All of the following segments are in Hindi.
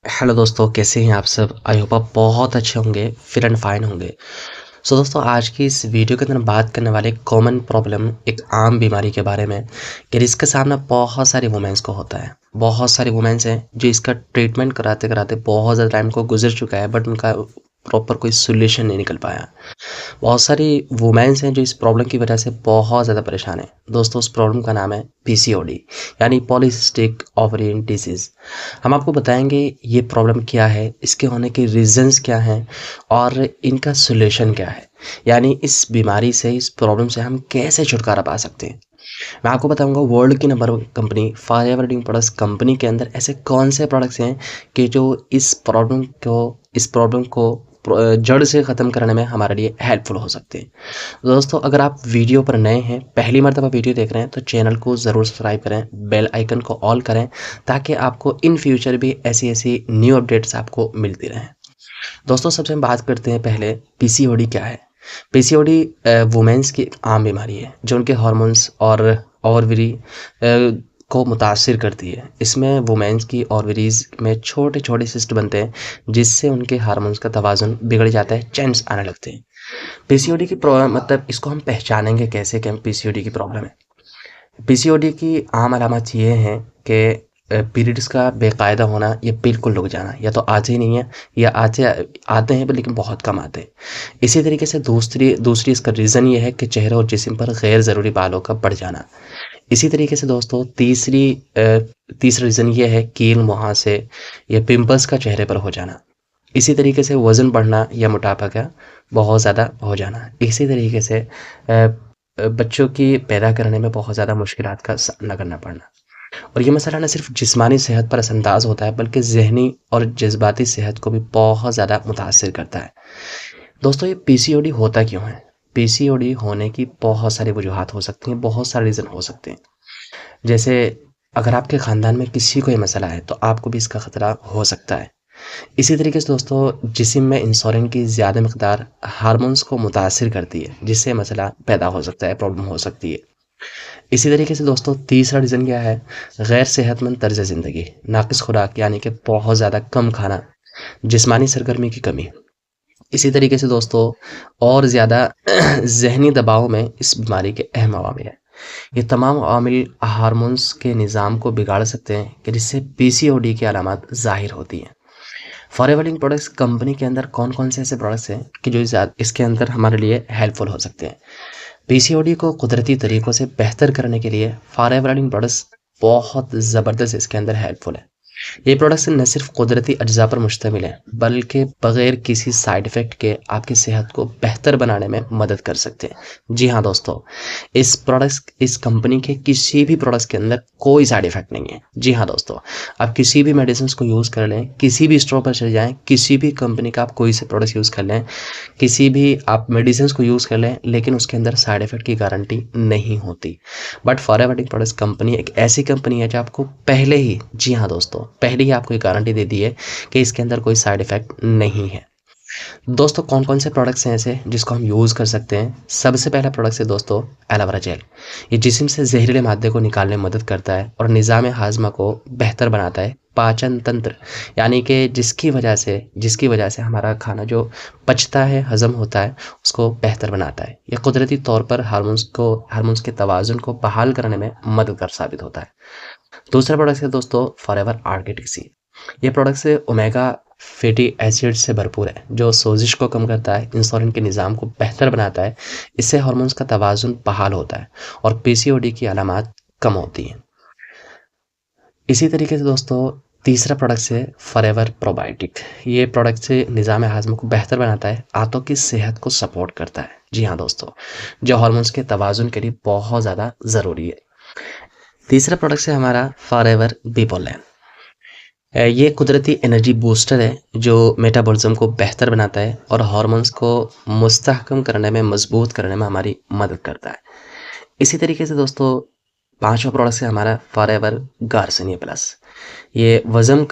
हेलो दोस्तों, कैसे हैं आप सब? आई होप आप बहुत अच्छे होंगे, फिट एंड फाइन होंगे। सो दोस्तों, आज की इस वीडियो के अंदर हम बात करने वाले कॉमन प्रॉब्लम, एक आम बीमारी के बारे में कि जिसका सामना बहुत सारी वुमेन्स को होता है। बहुत सारी वुमेन्स हैं जो इसका ट्रीटमेंट कराते कराते बहुत ज़्यादा टाइम को गुजर चुका है, बट उनका प्रॉपर कोई सोल्यूशन नहीं निकल पाया। बहुत सारी वुमेन्स हैं जो इस प्रॉब्लम की वजह से बहुत ज़्यादा परेशान हैं। दोस्तों, उस प्रॉब्लम का नाम है पीसीओडी, यानी पॉलीसिस्टिक ओवरियन डिजीज़। हम आपको बताएंगे ये प्रॉब्लम क्या है, इसके होने के रीजंस क्या हैं और इनका सॉल्यूशन क्या है, यानी इस बीमारी से, इस प्रॉब्लम से हम कैसे छुटकारा पा सकते हैं। मैं आपको बताऊंगा वर्ल्ड की number 1 company forever ड्यूइंग products company के अंदर ऐसे कौन से प्रोडक्ट्स हैं कि जो इस प्रॉब्लम को जड़ से ख़त्म करने में हमारे लिए हेल्पफुल हो सकते हैं। दोस्तों, अगर आप वीडियो पर नए हैं, पहली मर्तबा वीडियो देख रहे हैं, तो चैनल को ज़रूर सब्सक्राइब करें, बेल आइकन को ऑल करें, ताकि आपको इन फ्यूचर भी ऐसी ऐसी न्यू अपडेट्स आपको मिलती रहें। दोस्तों, सबसे हम बात करते हैं पहले पीसीओडी क्या है। पीसीओडी वुमेन्स की एक आम बीमारी है जो उनके हार्मोन्स और ओवरी को मुतासिर करती है। इसमें वुमेन्स की ओवरीज में छोटे छोटे सिस्ट बनते हैं जिससे उनके हार्मोन्स का तवाज़ुन बिगड़ जाता है, चेंज आने लगते हैं। पीसीओडी की मतलब इसको हम पहचानेंगे कैसे कि हम पीसीओडी की प्रॉब्लम है। पीसीओडी की आम अलामत ये हैं कि पीरियड्स का बेकायदा होना, ये बिल्कुल रुक जाना, या तो आते ही नहीं है या आते आते हैं पर लेकिन बहुत कम आते हैं। इसी तरीके से दूसरी दूसरी इसका रीज़न ये है कि चेहरे और जिस्म पर गैर ज़रूरी बालों का बढ़ जाना। इसी तरीके से दोस्तों, तीसरा रीज़न ये है कील मुहासे या पिंपल्स का चेहरे पर हो जाना। इसी तरीके से वज़न बढ़ना या मोटापा का बहुत ज़्यादा हो जाना। इसी तरीके से बच्चों की पैदा करने में बहुत ज़्यादा मुश्किलात का सामना करना पड़ना। और ये मसला न सिर्फ जिस्मानी सेहत पर असरअंदाज होता है, बल्कि ज़हनी और जज्बाती सेहत को भी बहुत ज़्यादा मुतासिर करता है। दोस्तों, ये पीसीओडी होता क्यों है? पीसीओडी होने की बहुत सारी वजूहात हो सकती हैं, बहुत सारे रीज़न हो सकते हैं। जैसे अगर आपके ख़ानदान में किसी को ये मसला है तो आपको भी इसका ख़तरा हो सकता है। इसी तरीके से दोस्तों, जिस्म में इंसुलिन की ज़्यादा मकदार हार्मोन्स को मुतासिर करती है, जिससे मसला पैदा हो सकता है, प्रॉब्लम हो सकती है। इसी तरीके से दोस्तों, तीसरा रीज़न क्या है? गैर सेहतमंद तर्ज ज़िंदगी, नाक़िस खुराक, यानी कि बहुत ज़्यादा कम खाना, जिस्मानी सरगर्मी की कमी। इसी तरीके से दोस्तों, और ज़्यादा ज़हनी दबाव में इस बीमारी के अहम अवामिल हैं। ये तमाम अवामिल हार्मोन्स के निज़ाम को बिगाड़ सकते हैं कि जिससे पीसीओडी की अलामत ज़ाहिर होती हैं। फॉरएवर लिविंग प्रोडक्ट्स कंपनी के अंदर कौन-कौन से ऐसे प्रोडक्ट्स हैं कि जो इसके अंदर हमारे लिए हेल्पफुल हो सकते हैं। पीसीओडी को कुदरती तरीक़ों से बेहतर करने के लिए फॉरएवर लिविंग प्रोडक्ट्स बहुत ज़बरदस्त इसके अंदर हेल्पफुल है। ये प्रोडक्ट्स न सिर्फ कुदरती अज्जा पर मुश्तमिल हैं, बल्कि बग़ैर किसी साइड इफ़ेक्ट के आपकी सेहत को बेहतर बनाने में मदद कर सकते हैं। जी हाँ दोस्तों, इस कंपनी के किसी भी प्रोडक्ट्स के अंदर कोई साइड इफ़ेक्ट नहीं है। जी हाँ दोस्तों, आप किसी भी मेडिसिन्स को यूज़ कर लें, किसी भी स्टोर पर चले जाएँ, किसी भी कंपनी का आप कोई से प्रोडक्ट्स यूज़ कर लें, किसी भी आप मेडिसिन्स को यूज़ कर लें, लेकिन उसके अंदर साइड इफ़ेक्ट की गारंटी नहीं होती। But forever living products company एक ऐसी कंपनी है जो आपको पहले ही, जी हाँ दोस्तों, पहले ही आपको ये गारंटी दे दी है कि इसके अंदर कोई साइड इफ़ेक्ट नहीं है। दोस्तों, कौन-कौन से प्रोडक्ट्स हैं ऐसे जिसको हम यूज़ कर सकते हैं? सबसे पहला प्रोडक्ट है दोस्तों एलोवेरा जेल। ये जिस्म से ज़हरीले मादे को निकालने में मदद करता है और निज़ाम हाज़मा को बेहतर बनाता है। पाचन तंत्र, यानी कि जिसकी वजह से हमारा खाना जो पचता है, हज़म होता है, उसको बेहतर बनाता है। ये कुदरती तौर पर हार्मोन्स के तवाज़ुन को बहाल करने में मददगार साबित होता है। दूसरा प्रोडक्ट है दोस्तों फॉरएवर आर्किटिक सी। ये प्रोडक्ट से ओमेगा फैटी एसिड से भरपूर है जो सोजिश को कम करता है, इंसुलिन के निज़ाम को बेहतर बनाता है। इससे हार्मोन्स का तवाज़ुन बहाल होता है और पीसीओडी की अलामात कम होती हैं। इसी तरीके से दोस्तों, तीसरा प्रोडक्ट है फॉरएवर प्रोबायोटिक। ये प्रोडक्ट से निज़ाम हाज़मा को बेहतर बनाता है, आंतों की सेहत को सपोर्ट करता है। जी हाँ दोस्तों, जो हार्मोन्स के तवाज़ुन के लिए बहुत ज़्यादा ज़रूरी है। तीसरा प्रोडक्ट है हमारा फॉरएवर बिपोलैन। ये कुदरती एनर्जी बूस्टर है जो मेटाबॉलिज्म को बेहतर बनाता है और हार्मोन्स को मुस्तहकम करने में, मजबूत करने में हमारी मदद करता है। इसी तरीके से दोस्तों, पांचवा प्रोडक्ट है हमारा फॉरएवर गार्सिनिया प्लस। ये वज़न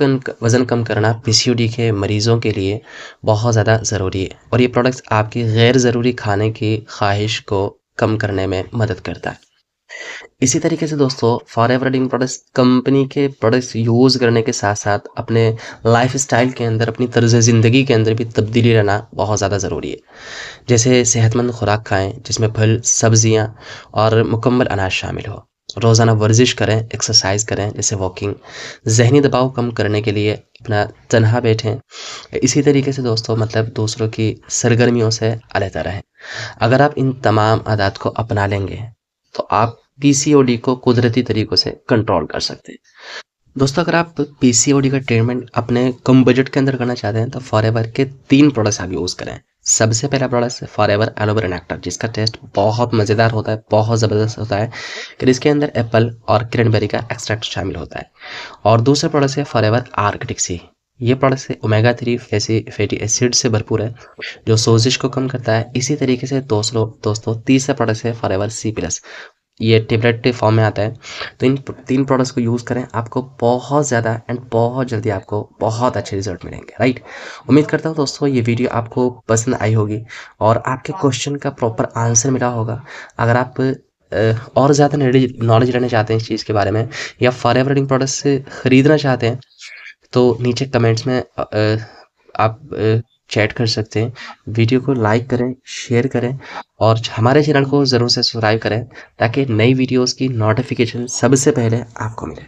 कम करना पीसीओडी के मरीज़ों के लिए बहुत ज़्यादा ज़रूरी है और ये प्रोडक्ट्स आपकी गैर ज़रूरी खाने की ख्वाहिश को कम करने में मदद करता है। इसी तरीके से दोस्तों फॉरएवर रीडिंग प्रोडक्ट्स कंपनी के प्रोडक्ट्स यूज़ करने के साथ-साथ अपने लाइफ़स्टाइल के अंदर, अपनी तर्ज़ ज़िंदगी के अंदर भी तब्दीली लाना बहुत ज़्यादा ज़रूरी है। जैसे सेहतमंद खुराक खाएँ जिसमें फल, सब्जियाँ और मुकम्मल अनाज शामिल हो। रोज़ाना वर्जिश करें, एक्सरसाइज़ करें जैसे वॉकिंग, ज़हनी दबाव कम करने के लिए अपना तन्हा बैठें। इसी तरीके से दोस्तों मतलब दूसरों की सरगर्मियों से अलहदा रहें। अगर आप इन तमाम आदात को अपना लेंगे, तो आप पीसीओडी को कुदरती तरीकों से कंट्रोल कर सकते हैं। दोस्तों अगर आप पीसीओडी का ट्रीटमेंट अपने कम बजट के अंदर करना चाहते हैं, तो फॉरएवर के 3 प्रोडक्ट्स आप यूज़ करें। सबसे पहला प्रोडक्ट है फॉरएवर एलोवेरा नेक्टर जिसका टेस्ट बहुत मज़ेदार होता है, बहुत ज़बरदस्त होता है। फिर इसके अंदर एप्पल और क्रैनबेरी का एक्सट्रैक्ट शामिल होता है। और दूसरा प्रोडक्ट है फॉरएवर आर्कटिक सी। ये प्रोडक्ट है ओमेगा 3 फैटी एसिड से भरपूर है, जो सोजिश को कम करता है। इसी तरीके से दोस्तों तीसरा प्रोडक्ट है फॉरएवर सी प्लस। ये टेबलेट के फॉर्म में आता है। तो इन 3 प्रोडक्ट्स को यूज़ करें, आपको बहुत ज़्यादा एंड बहुत जल्दी आपको बहुत अच्छे रिज़ल्ट मिलेंगे, राइट? उम्मीद करता हूँ दोस्तों ये वीडियो आपको पसंद आई होगी और आपके क्वेश्चन का प्रॉपर आंसर मिला होगा। अगर आप और ज़्यादा नॉलेज लेना चाहते हैं इस चीज़ के बारे में या फॉरएवर रीडिंग प्रोडक्ट्स खरीदना चाहते हैं, तो नीचे कमेंट्स में आप चैट कर सकते हैं। वीडियो को लाइक करें, शेयर करें और हमारे चैनल को ज़रूर से सब्सक्राइब करें ताकि नई वीडियोज़ की नोटिफ़िकेशन सबसे पहले आपको मिले।